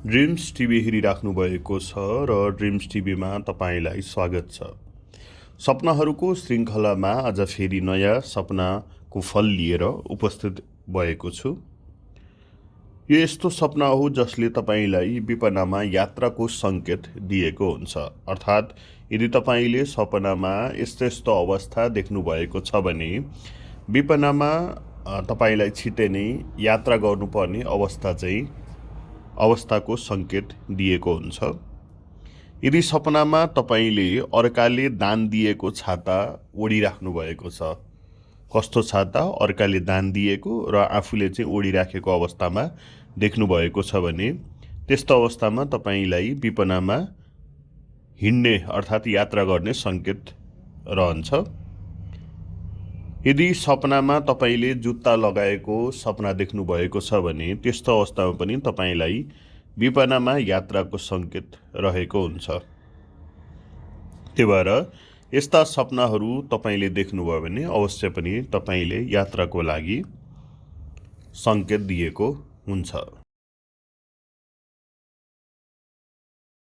Dreams TV हेरिराख्नु भएको छ र ड्रिम्स टिभीमा तपाईँलाई स्वागत छ। सपनाहरूको श्रृङ्खलामा आज फेरि नयाँ सपनाको फल लिएर उपस्थित भएको छु। यो यस्तो सपना हो जसले तपाईँलाई विपनामा यात्राको सङ्केत दिएको हुन्छ। अर्थात् यदि तपाईँले सपनामा यस्तो अवस्था देख्नुभएको छ भने विपनामा तपाईँलाई छिट्टै नै यात्रा गर्नुपर्ने अवस्थाको सङ्केत दिएको हुन्छ। यदि सपनामा तपाईँले अर्काले दान दिएको छाता ओढिराख्नु भएको छ, कस्तो छाता अर्काले दान दिएको र आफूले चाहिँ ओढिराखेको अवस्थामा देख्नुभएको छ भने त्यस्तो अवस्थामा तपाईँलाई विपनामा हिँड्ने अर्थात् यात्रा गर्ने सङ्केत रहन्छ। यदि सपनामा तपाईँले जुत्ता लगाएको सपना देख्नुभएको छ भने त्यस्तो अवस्थामा पनि तपाईँलाई विपनामा यात्राको सङ्केत रहेको हुन्छ। त्यही भएर यस्ता सपनाहरू तपाईँले देख्नुभयो भने अवश्य पनि तपाईँले यात्राको लागि सङ्केत दिएको हुन्छ।